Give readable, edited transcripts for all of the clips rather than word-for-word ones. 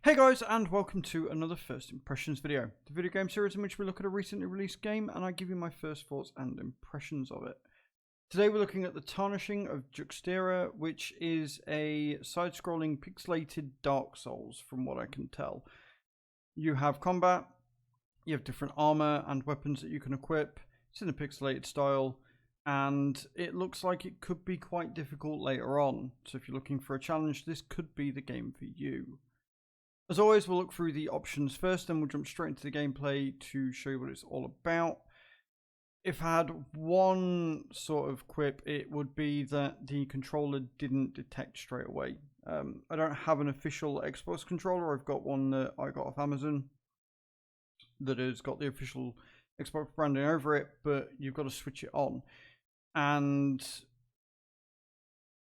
Hey guys, and welcome to another First Impressions video, the video game series in which we look at a recently released game and I give you my first thoughts and impressions of it. Today we're looking at the Tarnishing of Juxtia, which is a side-scrolling pixelated Dark Souls from what I can tell. You have combat, you have different armor and weapons that you can equip, it's in a pixelated style, and it looks like it could be quite difficult later on, so if you're looking for a challenge, this could be the game for you. As always, we'll look through the options first, then we'll jump straight into the gameplay to show you what it's all about. If I had one sort of quip, it would be that the controller didn't detect straight away. I don't have an official Xbox controller. I've got one that I got off Amazon that has got the official Xbox branding over it, but you've got to switch it on. And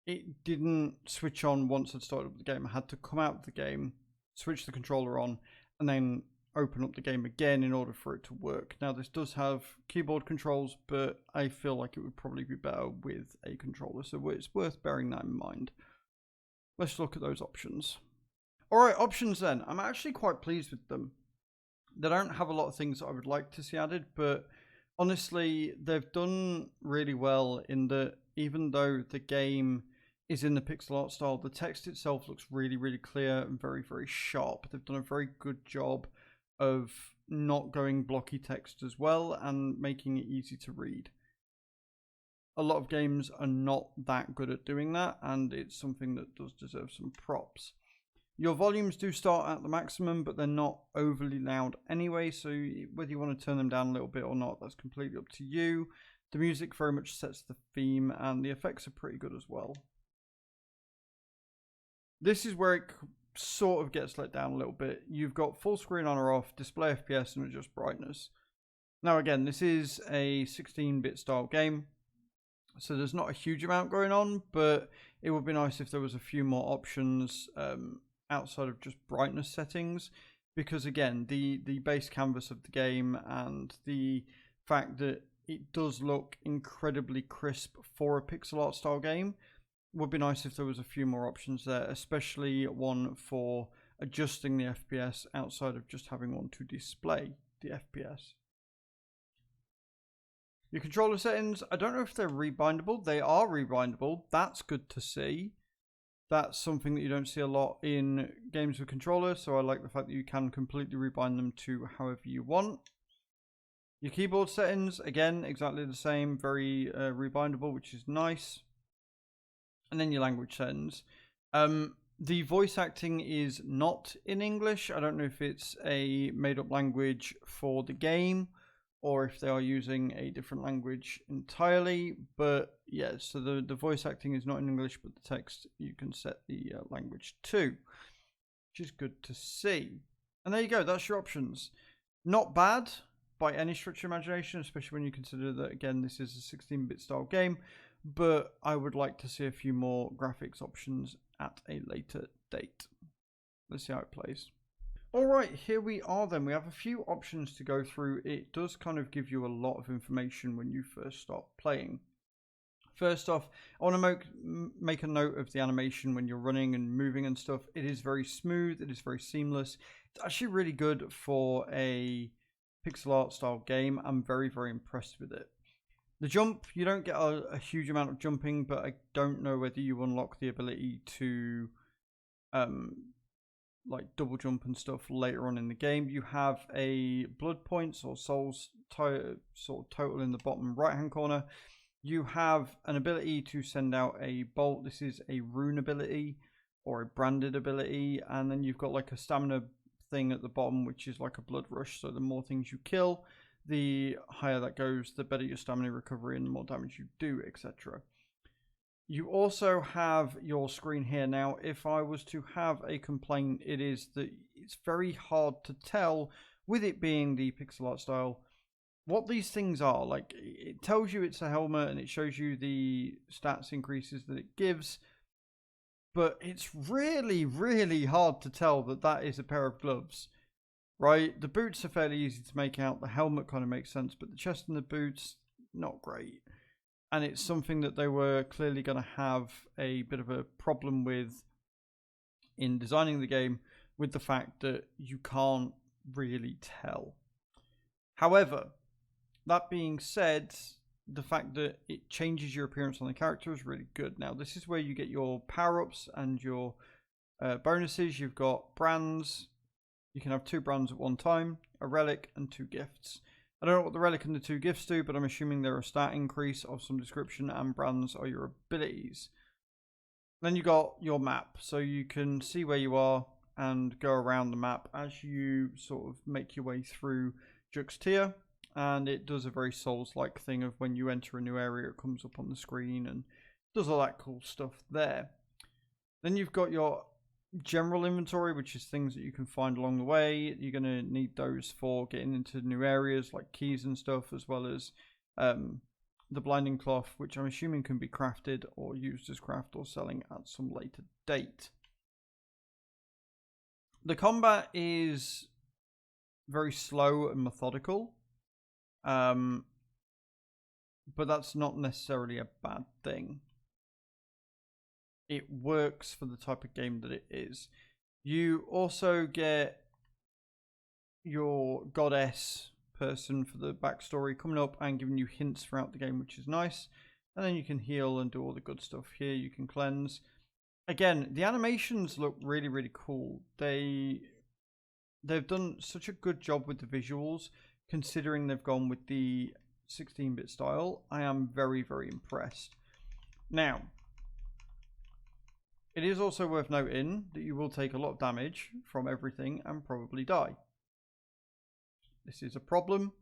it didn't switch on once I'd started up the game. I had to come out of the game, switch the controller on, and then open up the game again in order for it to work. Now this does have keyboard controls, but I feel like it would probably be better with a controller, so it's worth bearing that in mind. Let's look at those options. Alright, options then. I'm actually quite pleased with them. They don't have a lot of things that I would like to see added, but honestly they've done really well in that even though the game is in the pixel art style, the text itself looks really clear and very sharp. They've done a very good job of not going blocky text as well and making it easy to read. A lot of games are not that good at doing that, and it's something that does deserve some props. Your volumes do start at the maximum, but they're not overly loud anyway, so whether you want to turn them down a little bit or not, that's completely up to you. The music very much sets the theme, and the effects are pretty good as well. This is where it sort of gets let down a little bit. You've got full screen on or off, display FPS, and adjust brightness. Now again, this is a 16-bit style game, so there's not a huge amount going on, but it would be nice if there was a few more options outside of just brightness settings, because again, the base canvas of the game and the fact that it does look incredibly crisp for a pixel art style game would be nice if there was a few more options there, especially one for adjusting the FPS outside of just having one to display the FPS. Your controller settings, I don't know if they're rebindable. They are rebindable. That's good to see. That's something that you don't see a lot in games with controllers, so I like the fact that you can completely rebind them to however you want. Your keyboard settings, again, exactly the same, very rebindable, which is nice. And then your language settings. The voice acting is not in English. I don't know if it's a made-up language for the game or if they are using a different language entirely. But yeah, so the voice acting is not in English, but the text you can set the language to, which is good to see. And there you go. That's your options. Not bad by any stretch of imagination, especially when you consider that, again, this is a 16-bit style game. But I would like to see a few more graphics options at a later date. Let's see how it plays. Alright, here we are then. We have a few options to go through. It does kind of give you a lot of information when you first start playing. First off, I want to make a note of the animation when you're running and moving and stuff. It is very smooth. It is very seamless. It's actually really good for a pixel art style game. I'm very impressed with it. The jump, you don't get a huge amount of jumping, but I don't know whether you unlock the ability to like double jump and stuff later on in the game. You have a blood points or souls sort of total in the bottom right hand corner. You have an ability to send out a bolt. This is a rune ability or a branded ability, and then you've got like a stamina thing at the bottom, which is like a blood rush. So the more things you kill, the higher that goes, the better your stamina recovery and the more damage you do, etc. You also have your screen here. Now, if I was to have a complaint, it is that it's very hard to tell, with it being the pixel art style, what these things are. Like, it tells you it's a helmet and it shows you the stats increases that it gives, but it's really hard to tell that that is a pair of gloves. Right, the boots are fairly easy to make out. The helmet kind of makes sense, but the chest and the boots, not great. And it's something that they were clearly going to have a bit of a problem with in designing the game, with the fact that you can't really tell. However, that being said, the fact that it changes your appearance on the character is really good. Now, this is where you get your power-ups and your bonuses. You've got brands. You can have 2 brands at one time, a relic and 2 gifts. I don't know what the relic and the 2 gifts do, but I'm assuming they're a stat increase of some description, and brands are your abilities. Then you got your map, so you can see where you are and go around the map as you sort of make your way through Juxtia. And it does a very Souls-like thing of when you enter a new area, it comes up on the screen and does all that cool stuff there. Then you've got your general inventory, which is things that you can find along the way. You're going to need those for getting into new areas like keys and stuff, as well as the blinding cloth, which I'm assuming can be crafted or used as craft or selling at some later date. The combat is very slow and methodical, but that's not necessarily a bad thing. It works for the type of game that it is. You also get your goddess person for the backstory coming up and giving you hints throughout the game, which is nice. And then you can heal and do all the good stuff here. You can cleanse. Again, the animations look really, really cool. They've done such a good job with the visuals, considering they've gone with the 16-bit style. I am very, very impressed. Now, it is also worth noting that you will take a lot of damage from everything and probably die. This is a problem,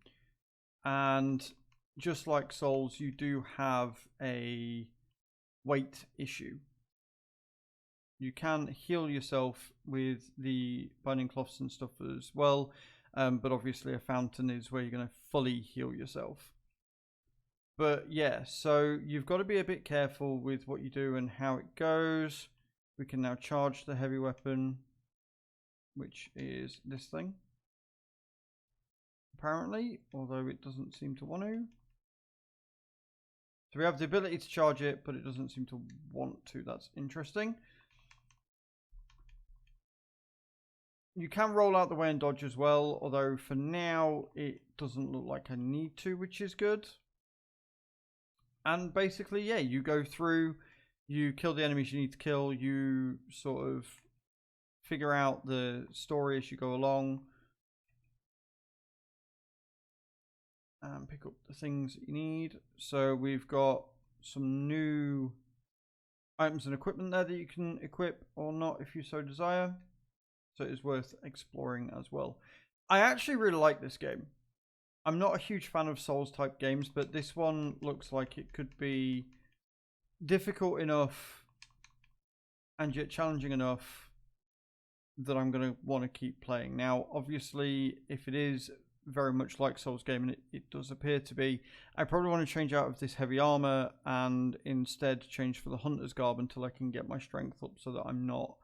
and just like Souls, you do have a weight issue. You can heal yourself with the binding cloths and stuff as well, but obviously a fountain is where you're going to fully heal yourself. But yeah, so you've got to be a bit careful with what you do and how it goes. We can now charge the heavy weapon, which is this thing. Apparently, although it doesn't seem to want to. So we have the ability to charge it, but it doesn't seem to want to. That's interesting. You can roll out the way and dodge as well, although for now it doesn't look like I need to, which is good. And basically, yeah, you go through, you kill the enemies you need to kill, you sort of figure out the story as you go along. And pick up the things that you need. So we've got some new items and equipment there that you can equip or not if you so desire. So it is worth exploring as well. I actually really like this game. I'm not a huge fan of Souls type games, but this one looks like it could be difficult enough and yet challenging enough that I'm going to want to keep playing. Now, obviously, if it is very much like Souls game, and it does appear to be, I probably want to change out of this heavy armor and instead change for the hunter's garb until I can get my strength up so that I'm not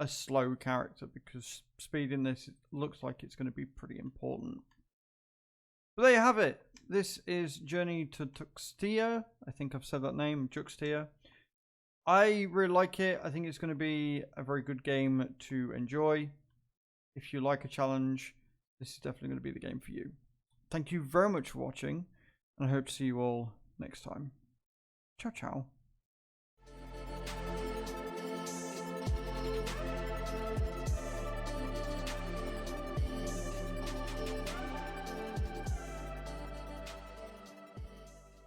a slow character, because speed in this looks like it's going to be pretty important. But there you have it. This is Journey to Juxtia. I think I've said that name, Juxtia. I really like it. I think it's going to be a very good game to enjoy. If you like a challenge, this is definitely going to be the game for you. Thank you very much for watching, and I hope to see you all next time. Ciao, ciao.